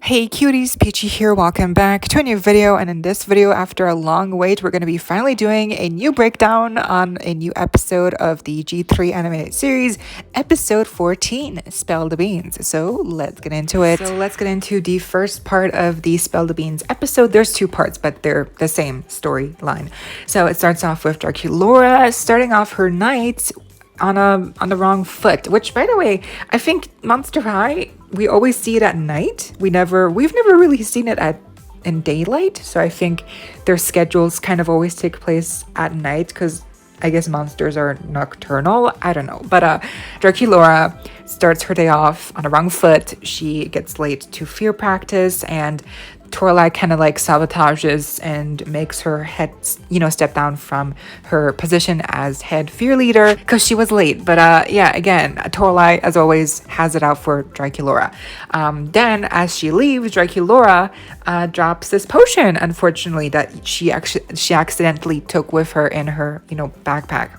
Hey cuties, PeachY here, welcome back to a new video, and in this video, after a long wait, we're going to be finally doing a new breakdown on a new episode of the G3 animated series, episode 14, Spell the Beans. So let's get into it. So let's get into the first part of the Spell the Beans episode. There's two parts, but they're the same storyline. So it starts off with Draculaura starting off her night on the wrong foot, which, by the way, I think Monster High, we always see it at night. We've never really seen it in daylight. So I think their schedules kind of always take place at night because I guess monsters are nocturnal. I don't know. But Draculaura starts her day off on the wrong foot. She gets late to fear practice, and Toralei kind of like sabotages and makes her head, step down from her position as head fear leader because she was late. But yeah, again, Toralei, as always, has it out for Draculaura. Then, as she leaves, Draculaura drops this potion, unfortunately, that she accidentally took with her in her, backpack.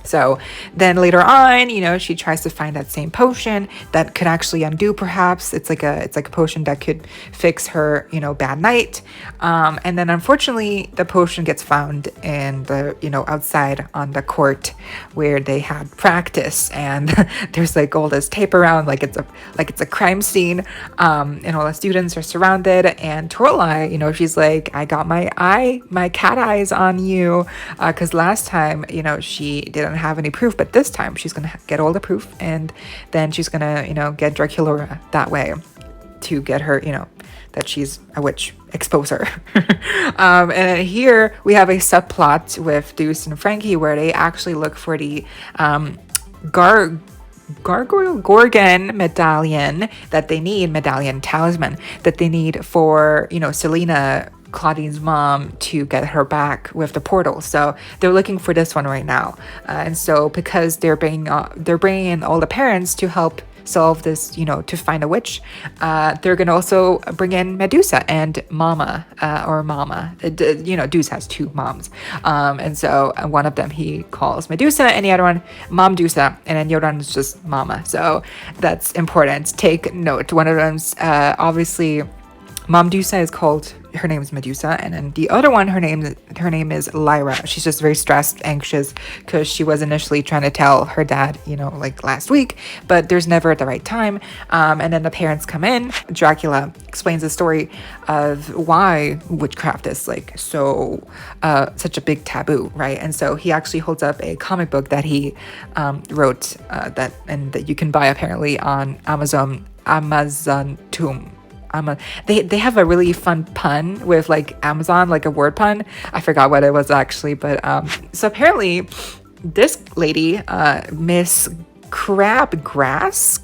So then later on, she tries to find that same potion that could actually undo, perhaps. It's like a potion that could fix her, bad night. And then unfortunately, the potion gets found in the, outside on the court where they had practice. And there's like all this tape around, like it's a crime scene. And all the students are surrounded. And Toralei, she's like, I got my cat eyes on you. Because last time, she didn't have any proof, but this time she's gonna get all the proof, and then she's gonna get Draculaura that way to get her that she's a witch, expose her. And here we have a subplot with Deuce and Frankie where they actually look for the Gorgon medallion that they need, medallion talisman that they need for Selena, Claudine's mom, to get her back with the portal. So they're looking for this one right now, and so because they're bringing in all the parents to help solve this, to find a witch, they're gonna also bring in Medusa and Mama. Deuce has two moms, and so one of them he calls Medusa, and the other one Mom Dusa, and then the other one is just Mama. So that's important. Take note. One of them's obviously Mom Dusa is called, her name is Medusa, and then the other one, her name is Lyra. She's just very stressed, anxious, because she was initially trying to tell her dad, like last week, but there's never the right time. And then the parents come in. Dracula explains the story of why witchcraft is like so such a big taboo, right? And so he actually holds up a comic book that he wrote that you can buy apparently on Amazon Tomb. They have a really fun pun with like Amazon, like a word pun. I forgot what it was actually, but so apparently this lady, Miss Crabgrass,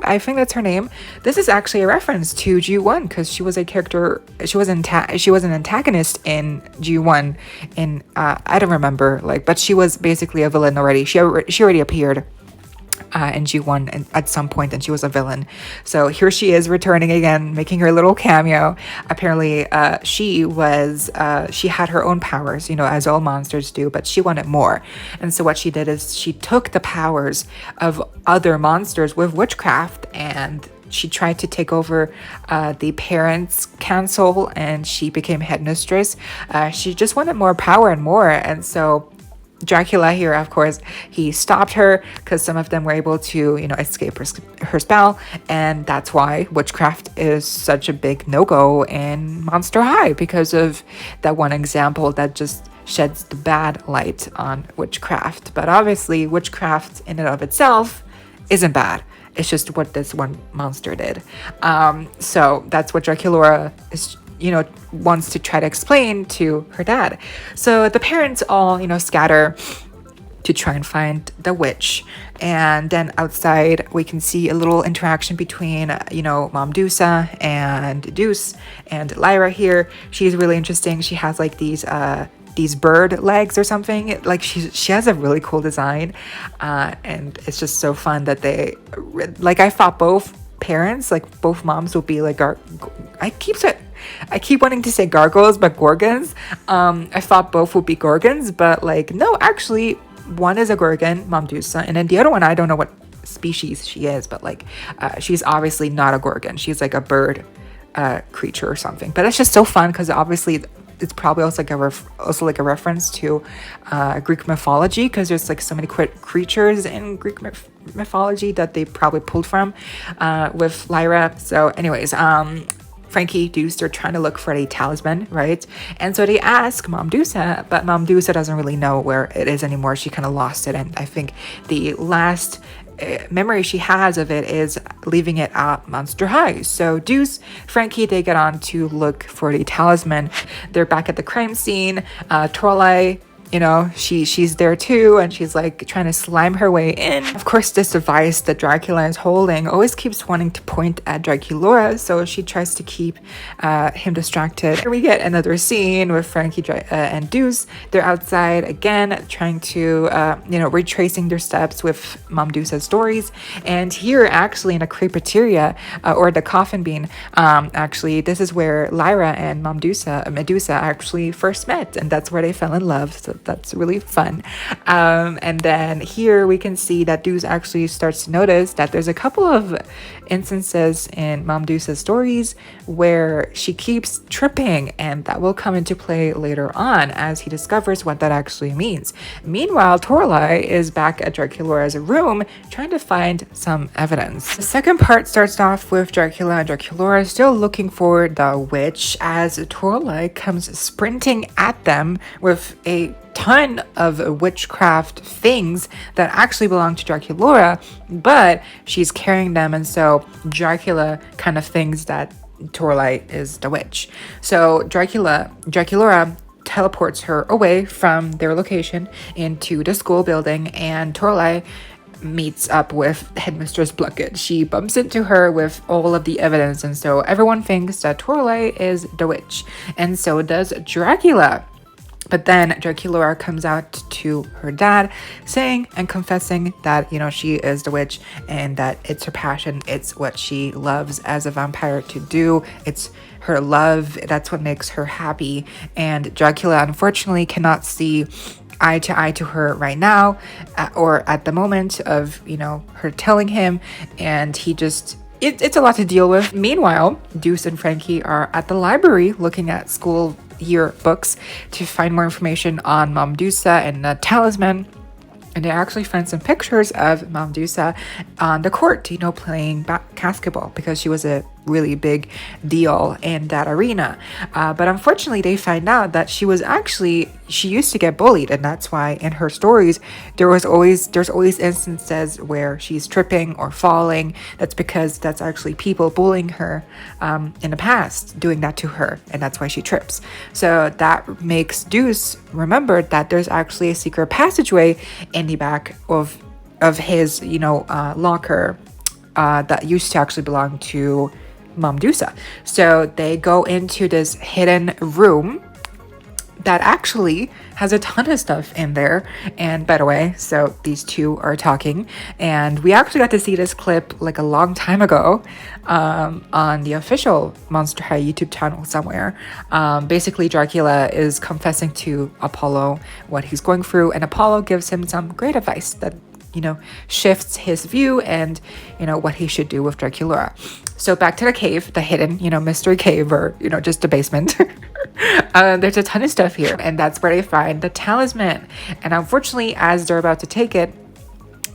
I think that's her name. This is actually a reference to G1 because she was a character. She was an antagonist in G1. In I don't remember, but she was basically a villain already. She already appeared in G1 at some point, and she was a villain. So here she is returning again, making her little cameo. Apparently she had her own powers, as all monsters do, but she wanted more. And so what she did is she took the powers of other monsters with witchcraft, and she tried to take over the parents' council, and she became headmistress. She just wanted more power and more, and so Dracula here, of course, he stopped her because some of them were able to, escape her spell, and that's why witchcraft is such a big no-go in Monster High, because of that one example that just sheds the bad light on witchcraft. But obviously, witchcraft in and of itself isn't bad. It's just what this one monster did. So that's what Draculaura is, wants to try to explain to her dad. So the parents all, scatter to try and find the witch. And then outside, we can see a little interaction between, Mom Dusa and Deuce and Lyra here. She's really interesting. She has like these bird legs or something. Like she has a really cool design. And it's just so fun that I thought both parents, like both moms, would be like I keep wanting to say gargoyles, but gorgons. I thought both would be gorgons, but no, actually one is a gorgon, Mom Dusa, and then the other one, I don't know what species she is, but she's obviously not a gorgon. She's like a bird creature or something. But it's just so fun because obviously it's probably also like a reference to Greek mythology, because there's like so many creatures in Greek mythology that they probably pulled from with Lyra. So anyways, Frankie, Deuce, they're trying to look for a talisman, right? And so they ask Mom Dusa, but Mom Dusa doesn't really know where it is anymore. She kind of lost it, and I think the last memory she has of it is leaving it at Monster High. So Deuce, Frankie, they get on to look for the talisman. They're back at the crime scene. Toralei, you know, she's there too, and she's like trying to slime her way in. Of course, this device that Dracula is holding always keeps wanting to point at Draculaura, so she tries to keep him distracted. Here we get another scene with Frankie and Deuce. They're outside again, trying to, retracing their steps with Mom Dusa's stories. And here, actually, in a crepeteria, or the coffin bean, actually, this is where Lyra and Medusa actually first met, and that's where they fell in love. So that's really fun. And then here we can see that Deuce actually starts to notice that there's a couple of instances in Mom Dusa's stories where she keeps tripping, and that will come into play later on as he discovers what that actually means. Meanwhile, Toralei is back at Draculaura's room trying to find some evidence. The second part starts off with Dracula and Draculaura still looking for the witch as Toralei comes sprinting at them with a ton of witchcraft things that actually belong to Draculaura, but she's carrying them, and so Dracula kind of thinks that Toralei is the witch. So Draculaura teleports her away from their location into the school building, and Toralei meets up with Headmistress Pluckett. She bumps into her with all of the evidence, and so everyone thinks that Toralei is the witch, and so does Dracula. But then Draculaura comes out to her dad saying and confessing that, she is the witch and that it's her passion. It's what she loves as a vampire to do. It's her love. That's what makes her happy. And Dracula, unfortunately, cannot see eye to eye to her right now or at the moment of, her telling him. And he just... It's a lot to deal with. Meanwhile, Deuce and Frankie are at the library looking at school year books to find more information on Mom Dusa and the talisman. And they actually find some pictures of Mom Dusa on the court, playing basketball, because she was a really big deal in that arena. But unfortunately, they find out that she used to get bullied, and that's why in her stories there's always instances where she's tripping or falling. That's because that's actually people bullying her in the past, doing that to her, and that's why she trips. So that makes Deuce remember that there's actually a secret passageway in the back of his locker that used to actually belong to Mom Dusa. So they go into this hidden room that actually has a ton of stuff in there. And by the way, so these two are talking, and we actually got to see this clip like a long time ago on the official Monster High YouTube channel somewhere. Basically, Dracula is confessing to Apollo what he's going through, and Apollo gives him some great advice that shifts his view and what he should do with Draculaura. So back to the cave, the hidden mystery cave, or just the basement. There's a ton of stuff here, and that's where they find the talisman. And unfortunately, as they're about to take it,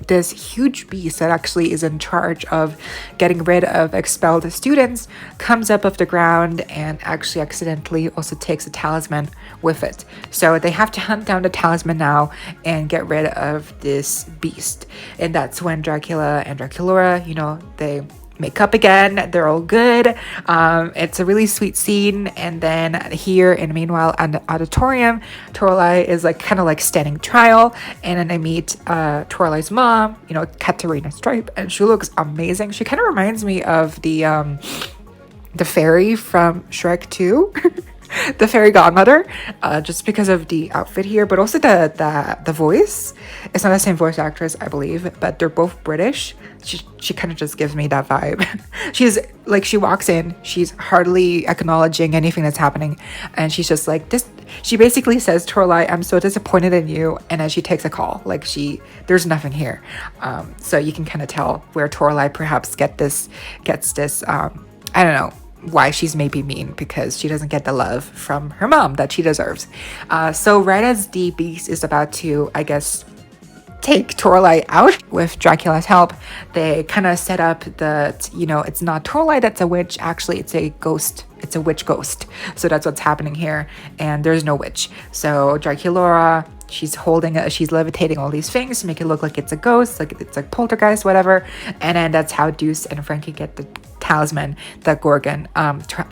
this huge beast that actually is in charge of getting rid of expelled students comes up off the ground and actually accidentally also takes a talisman with it. So they have to hunt down the talisman now and get rid of this beast. And that's when Dracula and Draculaura, they make up again. They're all good. It's a really sweet scene. And then here, and meanwhile, at the auditorium, Toralei is kind of standing trial. And then I meet Toralei's mom, Katarina Stripe, and she looks amazing. She kind of reminds me of the fairy from Shrek 2. The fairy godmother, just because of the outfit here, but also the voice. It's not the same voice actress, I believe, but they're both British. She kind of just gives me that vibe. She's she walks in, she's hardly acknowledging anything that's happening, and she's just like this. She basically says, Toralei, I'm so disappointed in you, and then she takes a call. There's nothing here. So you can kind of tell where Toralei perhaps gets this I don't know, why she's maybe mean, because she doesn't get the love from her mom that she deserves. So right as the beast is about to, I guess, take Toralei out with Dracula's help, they kind of set up that, it's not Toralei that's a witch, actually it's a ghost, it's a witch ghost. So that's what's happening here, and there's no witch. So Draculaura, she's levitating all these things to make it look like it's a ghost, like it's like poltergeist, whatever. And then that's how Deuce and Frankie get the talisman, the Gorgon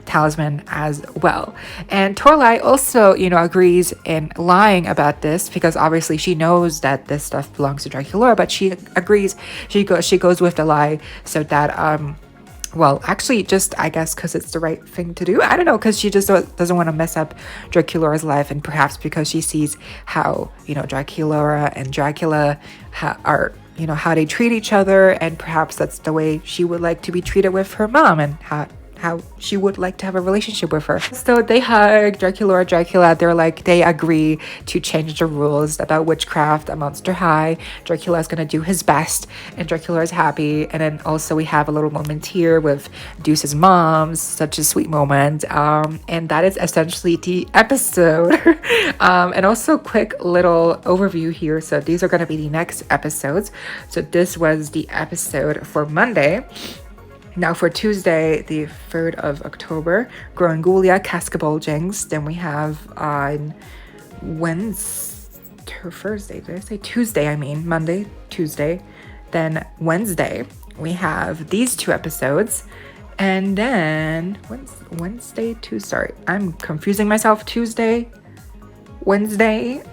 talisman as well. And Toralei also, agrees in lying about this, because obviously she knows that this stuff belongs to Draculaura, but she agrees, she goes with the lie so that well, actually, just I guess because it's the right thing to do. I don't know, because she just doesn't want to mess up Draculaura's life, and perhaps because she sees how Draculaura and Dracula are, how they treat each other, and perhaps that's the way she would like to be treated with her mom, and how she would like to have a relationship with her. So they hug Dracula. They agree to change the rules about witchcraft at Monster High. Dracula is gonna do his best, and Dracula is happy. And then also we have a little moment here with Deuce's mom, such a sweet moment. And that is essentially the episode. And also quick little overview here. So these are gonna be the next episodes. So this was the episode for Monday. Now for Tuesday, the 3rd of October, Grangulia Cascabulgings. Then we have on Thursday, did I say Tuesday? Monday, Tuesday. Then Wednesday, we have these 2 episodes. And then Wednesday, sorry, I'm confusing myself. Tuesday, Wednesday.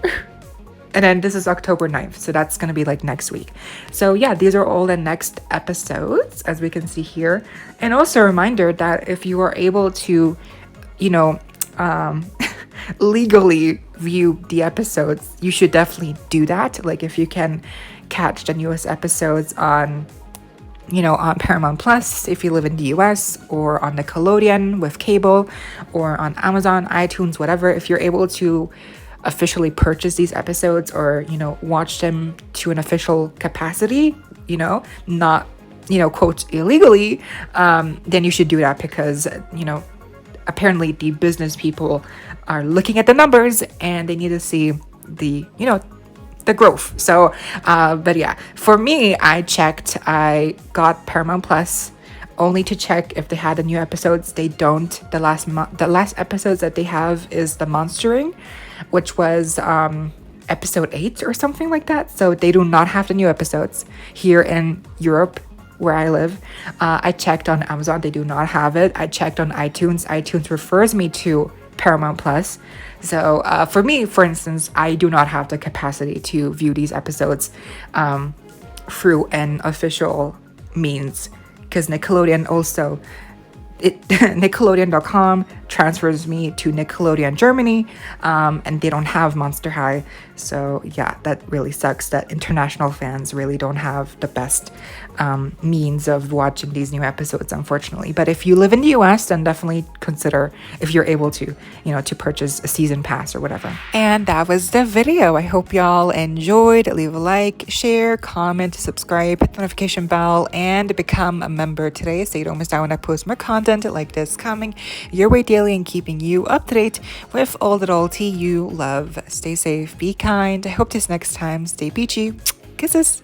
And then this is October 9th, so that's going to be like next week. So yeah, these are all the next episodes, as we can see here. And also a reminder that if you are able to, legally view the episodes, you should definitely do that. Like if you can catch the newest episodes on Paramount Plus if you live in the US, or on Nickelodeon with cable, or on Amazon, iTunes, whatever. If you're able to officially purchase these episodes, or watch them to an official capacity, not quote illegally, then you should do that, because apparently the business people are looking at the numbers and they need to see the growth. So but yeah, for me, I got Paramount Plus only to check if they had the new episodes. They don't. The last episodes that they have is the Monstering, which was episode 8 or something like that. So they do not have the new episodes here in Europe, where I live. I checked on Amazon, they do not have it. I checked on iTunes. iTunes refers me to Paramount Plus. So for me, for instance, I do not have the capacity to view these episodes through an official means, because Nickelodeon also, Nickelodeon.com transfers me to Nickelodeon Germany, and they don't have Monster High. So yeah, that really sucks that international fans really don't have the best means of watching these new episodes, unfortunately. But if you live in the US, then definitely consider, if you're able to, to purchase a season pass or whatever. And that was the video. I hope y'all enjoyed. Leave a like, share, comment, subscribe, hit the notification bell, and become a member today so you don't miss out when I post more content like this coming your way daily, and keeping you up to date with all the royalty you love. Stay safe, be kind. I hope this next time. Stay peachy. Kisses.